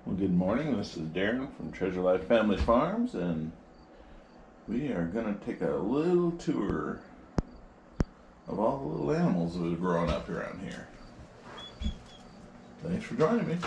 Well, good morning. This is Darren from Treasure Life Family Farms, and we are going to take a little tour of all the little animals that have grown up around here. Thanks for joining me.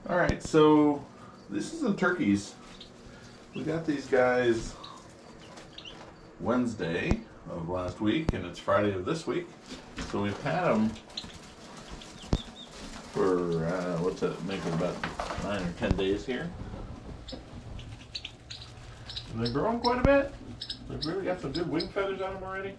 Alright, so this is the turkeys. We got these guys Wednesday of last week, and it's Friday of this week. So we've had them for, what's that, maybe about 9 or 10 days here. And they're growing quite a bit. They've really got some good wing feathers on them already.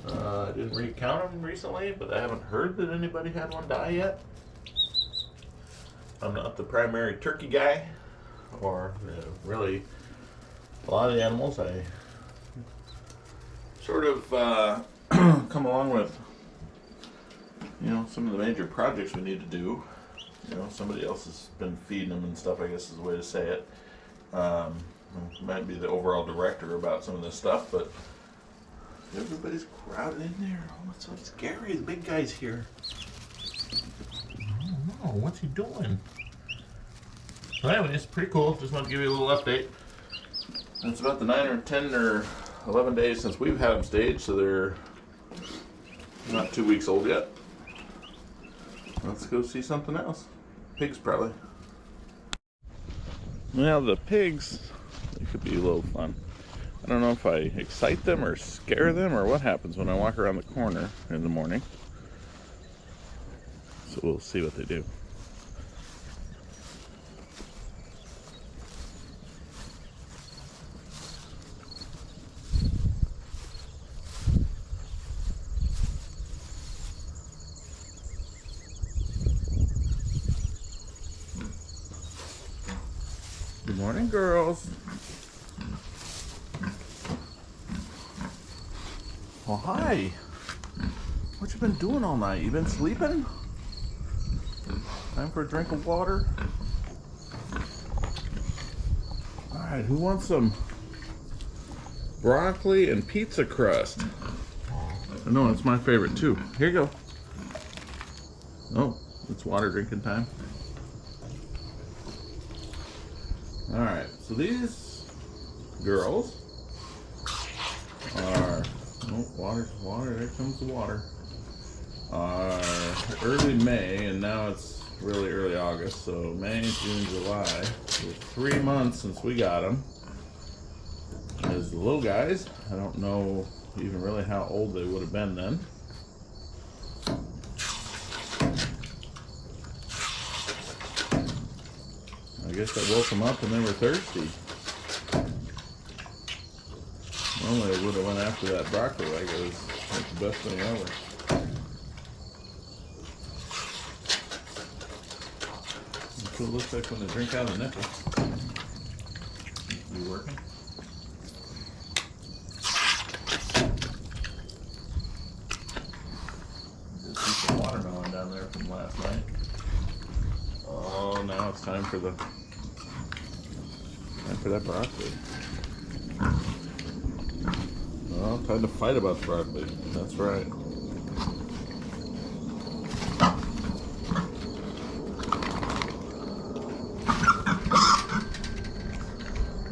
I didn't recount them recently, but I haven't heard that anybody had one die yet. I'm not the primary turkey guy, or really a lot of the animals I sort of come along with, some of the major projects we need to do. Somebody else has been feeding them and stuff, I guess is the way to say it. Might be the overall director about some of this stuff, but everybody's crowded in there. Oh, it's so scary. The big guy's here. I don't know. What's he doing? So anyway, it's pretty cool. Just wanted to give you a little update. It's about the 9 or 10 or 11 days since we've had them staged, so they're not 2 weeks old yet. Let's go see something else. Pigs, probably. Well, the pigs, they could be a little fun. I don't know if I excite them or scare them or what happens when I walk around the corner in the morning. So we'll see what they do. Good morning, girls. Oh, hi. What you been doing all night? You been sleeping? Time for a drink of water. Alright, who wants some broccoli and pizza crust? I know, it's my favorite too. Here you go. Oh, it's water drinking time. Alright, so these girls are, oh, water, there comes the water, are early May, and now it's really early August, so May, June, July, so 3 months since we got them. As the little guys, I don't know even really how old they would have been then. I guess I woke them up and they were thirsty. Normally I would have went after that broccoli like it was like the best thing ever. That's what it looks like when they drink out of the nipple. You working? Just see some watermelon down there from last night. Oh, now it's time for that broccoli. Well, time to fight about the broccoli. That's right.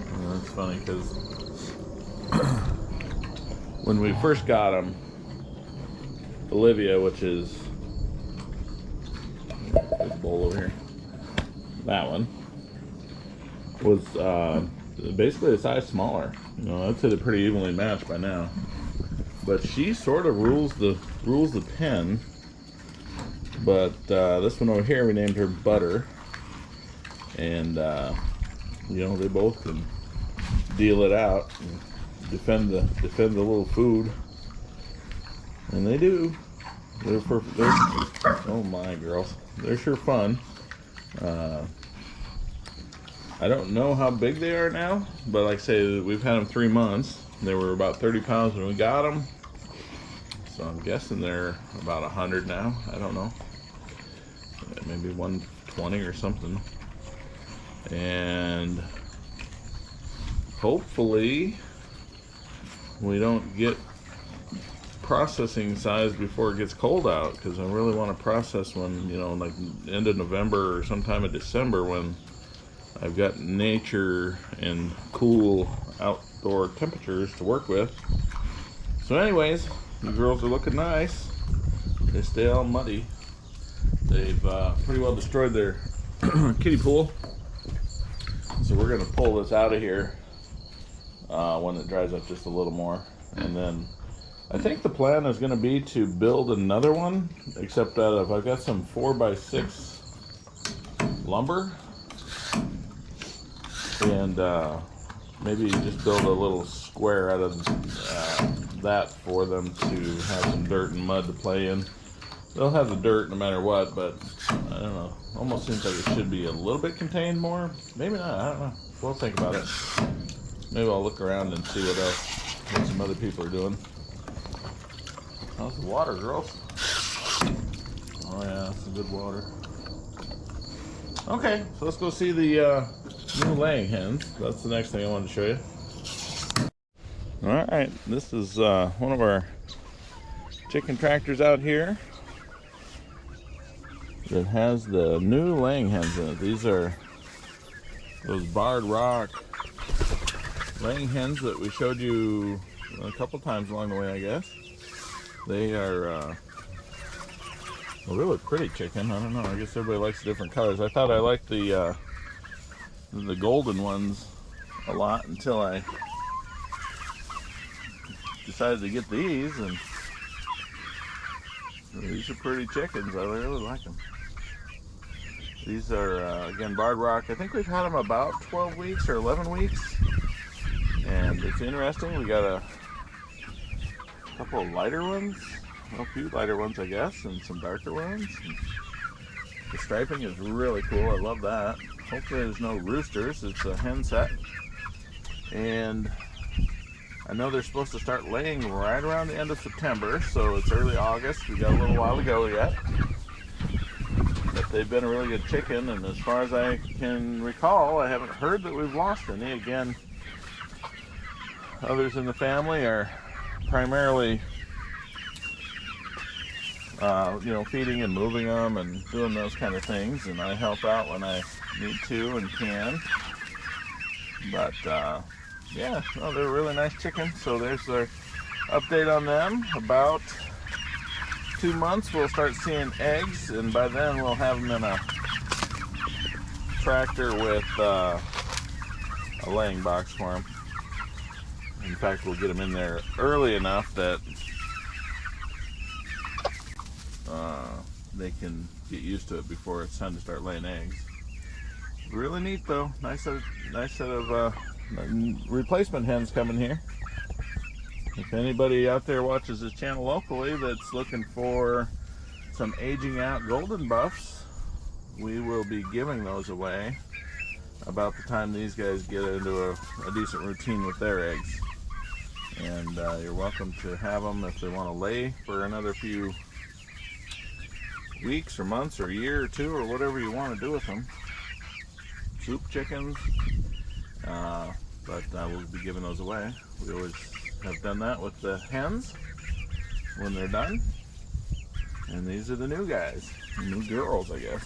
Well, that's funny because when we first got them, Olivia, which is this bowl over here, that one was basically a size smaller. I'd say they're pretty evenly matched by now. But she sort of rules the pen. But this one over here, we named her Butter, and they both can deal it out and defend the little food. And they do. They're oh my girls, they're sure fun. I don't know how big they are now, but like I say, we've had them 3 months. They were about 30 pounds when we got them, so I'm guessing they're about 100 now. I don't know, maybe 120 or something. And hopefully we don't get processing size before it gets cold out, because I really want to process when, you know, like end of November or sometime in December, when I've got nature and cool outdoor temperatures to work with. So anyways, the girls are looking nice. They stay all muddy. They've pretty well destroyed their kiddie pool, so we're going to pull this out of here when it dries up just a little more. And then I think the plan is going to be to build another one, except that if I've got some 4x6 lumber, and maybe just build a little square out of that for them to have some dirt and mud to play in. They'll have the dirt no matter what, but I don't know. Almost seems like it should be a little bit contained more. Maybe not. I don't know. We'll think about it. Maybe I'll look around and see what some other people are doing. How's the water, girls? Oh yeah, some good water. Okay, so let's go see the new laying hens. That's the next thing I wanted to show you. Alright, this is one of our chicken tractors out here that has the new laying hens in it. These are those barred rock laying hens that we showed you a couple times along the way, I guess. They are a really pretty chicken. I don't know, I guess everybody likes different colors. I thought I liked the golden ones a lot until I decided to get these, and these are pretty chickens. I really like them. These are again barred rock. I think we've had them about 12 weeks or 11 weeks, and it's interesting. We got a couple of lighter ones, a few lighter ones I guess, and some darker ones. And the striping is really cool. I love that. Hopefully there's no roosters. It's a hen set, and I know they're supposed to start laying right around the end of September, so it's early August. We got a little while to go yet, but they've been a really good chicken, and as far as I can recall, I haven't heard that we've lost any. Again, others in the family are primarily feeding and moving them and doing those kind of things, and I help out when I need to and can. But yeah, no, they're really nice chickens. So there's their update on them. About 2 months we'll start seeing eggs, and by then we'll have them in a tractor with a laying box for them. In fact, we'll get them in there early enough that they can get used to it before it's time to start laying eggs. Really neat though. Nice set of replacement hens coming here. If anybody out there watches this channel locally that's looking for some aging out golden buffs, we will be giving those away about the time these guys get into a decent routine with their eggs. And you're welcome to have them if they want to lay for another few weeks or months or a year or two, or whatever you want to do with them. Soup chickens, but we'll be giving those away. We always have done that with the hens when they're done. And these are the new guys, new girls, I guess.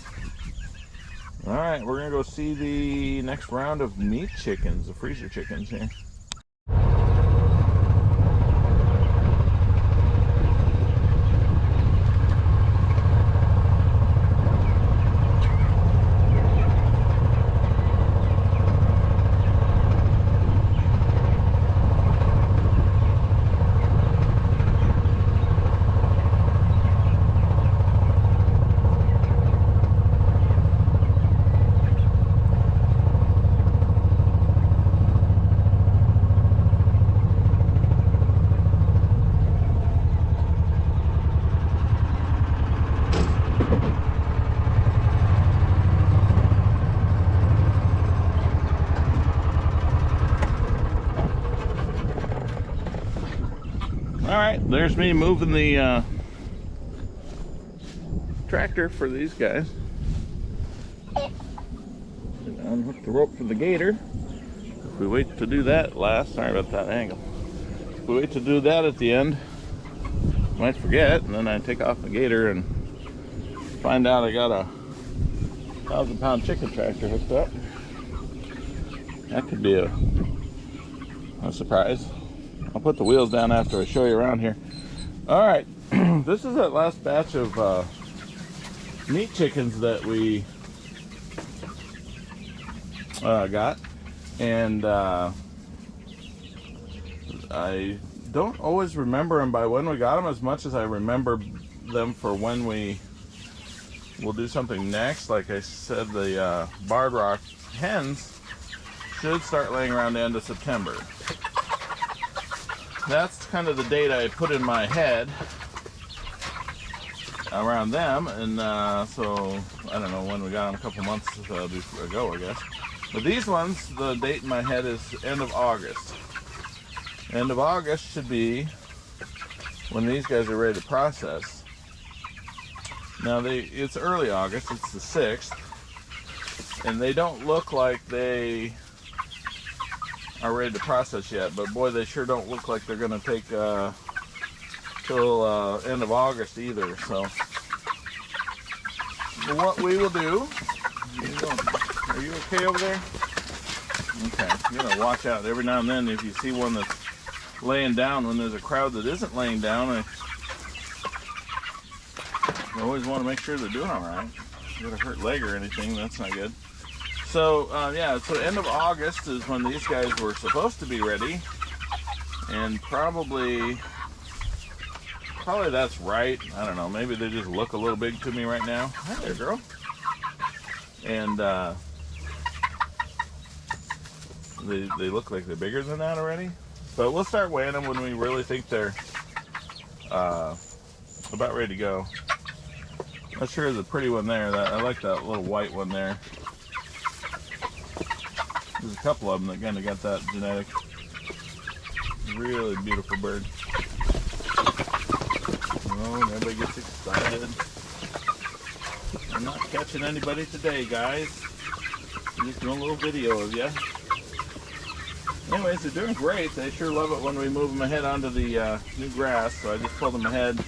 Alright, we're gonna go see the next round of meat chickens, the freezer chickens here. Alright, there's me moving the tractor for these guys. Unhook the rope for the gator. If we wait to do that sorry about that angle. If we wait to do that at the end, I might forget, and then I take off the gator and find out I got a 1,000-pound chicken tractor hooked up. That could be a surprise. I'll put the wheels down after I show you around here. Alright, this is that last batch of meat chickens that we got, and I don't always remember them by when we got them as much as I remember them for when we will do something next. Like I said, the barred rock hens should start laying around the end of September. That's kind of the date I put in my head around them, and so I don't know when we got them, a couple months ago, I guess. But these ones, the date in my head is end of August. End of August should be when these guys are ready to process. Now it's early August, it's the 6th, and they don't look like they are ready to process yet, but boy, they sure don't look like they're going to take till end of August either. So what we will do, are you okay over there? Okay, you gotta watch out every now and then if you see one that's laying down when there's a crowd that isn't laying down. I always want to make sure they're doing all right. You got a hurt leg or anything, that's not good. So yeah, so end of August is when these guys were supposed to be ready, and probably that's right. I don't know, maybe they just look a little big to me right now. Hi there, girl. And they look like they're bigger than that already, but we'll start weighing them when we really think they're about ready to go. That sure is a pretty one there. I like that little white one there. There's a couple of them that kind of got that genetic. Really beautiful bird. Oh, everybody gets excited. I'm not catching anybody today, guys. I'm just doing a little video of you. Anyways, they're doing great. They sure love it when we move them ahead onto the new grass. So I just pulled them ahead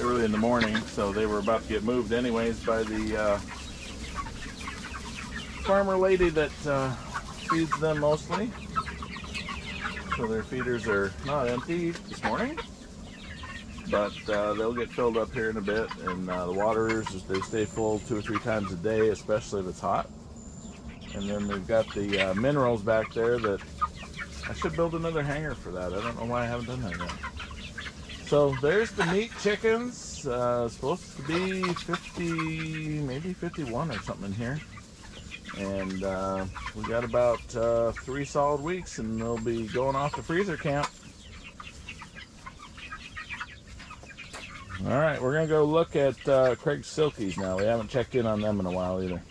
early in the morning. So they were about to get moved anyways by the farmer lady that feeds them mostly. So their feeders are not empty this morning, but they'll get filled up here in a bit, and the waters, they stay full 2 or 3 times a day, especially if it's hot. And then they've got the minerals back there that I should build another hangar for that. I don't know why I haven't done that yet. So there's the meat chickens. Supposed to be 50, maybe 51 or something in here. And we got about 3 solid weeks, and they'll be going off to freezer camp. All right, we're gonna go look at Craig's Silkies now. We haven't checked in on them in a while either.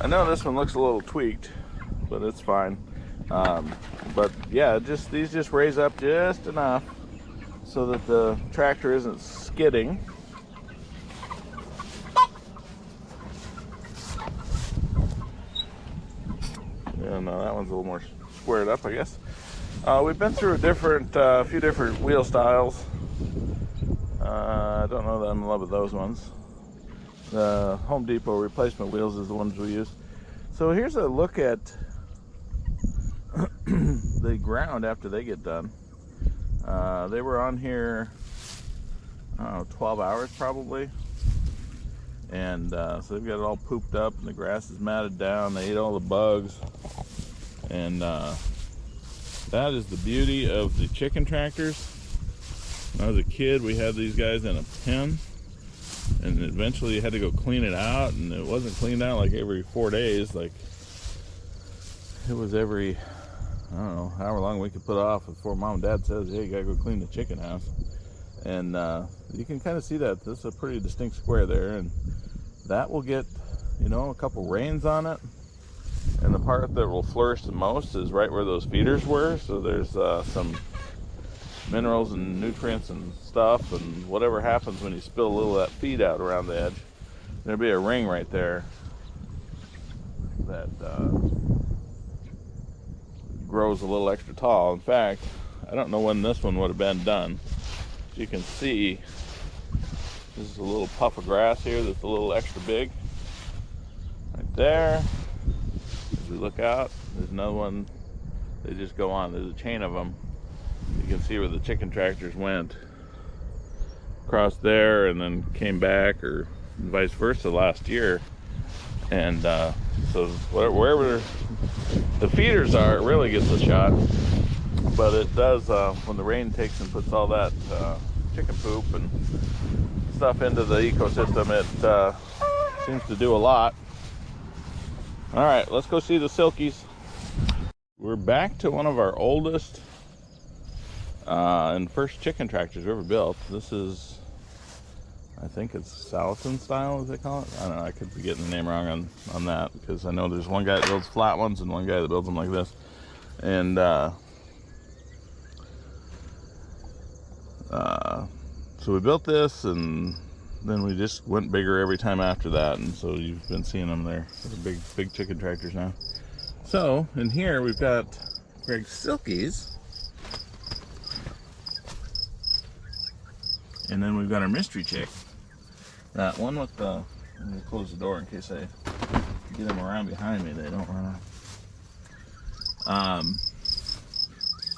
I know this one looks a little tweaked, but it's fine. But yeah, these just raise up just enough so that the tractor isn't skidding. Yeah, no, that one's a little more squared up, I guess. We've been through a few different wheel styles. I don't know that I'm in love with those ones. The Home Depot replacement wheels is the ones we use. So here's a look at the ground after they get done. They were on here, I don't know, 12 hours probably. And so they've got it all pooped up, and the grass is matted down. They ate all the bugs. And that is the beauty of the chicken tractors. When I was a kid, we had these guys in a pen, and eventually you had to go clean it out, and it wasn't cleaned out like every 4 days. Like, it was every, I don't know, however long we could put off before mom and dad says, hey, you gotta go clean the chicken house. And you can kind of see that this is a pretty distinct square there, and that will get, you know, a couple rains on it, And the part that will flourish the most is right where those feeders were. So there's some minerals and nutrients and stuff, and whatever happens when you spill a little of that feed out around the edge, there'll be a ring right there that grows a little extra tall. In fact, I don't know when this one would have been done. As you can see, this is a little puff of grass here that's a little extra big. Right there. As we look out, there's another one. They just go on. There's a chain of them. You can see where the chicken tractors went across there and then came back, or vice versa last year. And so wherever the feeders are, it really gets a shot. But it does when the rain takes and puts all that chicken poop and stuff into the ecosystem. It seems to do a lot. All right, let's go see the Silkies. We're back to one of our oldest and first chicken tractors we ever built. This is, I think it's Salatin style, as they call it. I don't know, I could be getting the name wrong on that, because I know there's one guy that builds flat ones and one guy that builds them like this. And so we built this, and then we just went bigger every time after that, and so you've been seeing them there. They're big chicken tractors now. So in here we've got Greg's Silkies, and then we've got our mystery chick. That one with the, let me close the door in case I get them around behind me, they don't run off.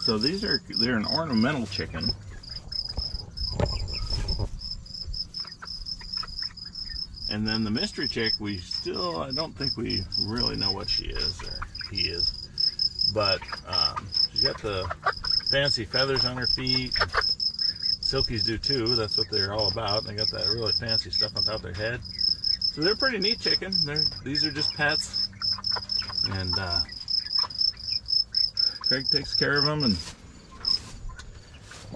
So they're an ornamental chicken. And then the mystery chick, I don't think we really know what she is, or he is. But she's got the fancy feathers on her feet. Silkies do too, that's what they're all about. They got that really fancy stuff on top of their head. So they're pretty neat chicken. These are just pets. And Craig takes care of them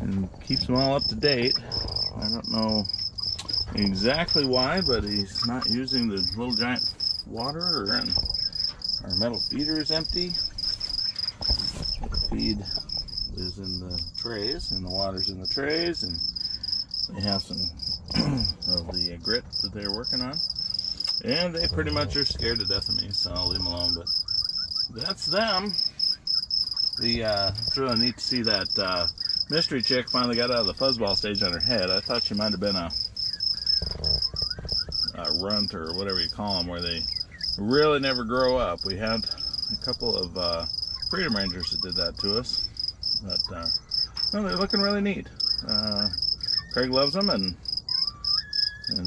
and keeps them all up to date. I don't know exactly why, but he's not using the little giant water, and our metal feeder is empty. The feed is in the trays, and the water's in the trays, and they have some of the grit that they're working on, and they pretty much are scared to death of me, so I'll leave them alone. But that's them. It's really neat to see that mystery chick finally got out of the fuzzball stage on her head. I thought she might have been a runt, or whatever you call them, where they really never grow up. We had a couple of Freedom Rangers that did that to us, but no, they're looking really neat. Craig loves them, and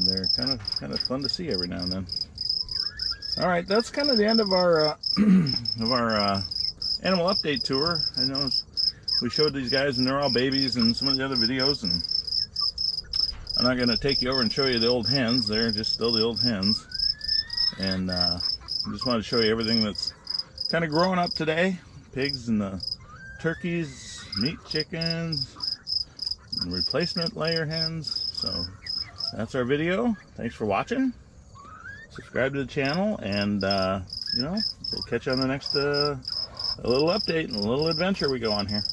they're kind of fun to see every now and then. All right, that's kind of the end of our animal update tour. I know we showed these guys, and they're all babies in some of the other videos, and I'm not going to take you over and show you the old hens. They're just still the old hens. And I just wanted to show you everything that's kind of growing up today. Pigs and the turkeys, meat chickens, and replacement layer hens. So that's our video. Thanks for watching. Subscribe to the channel, and we'll catch you on the next a little update and a little adventure we go on here.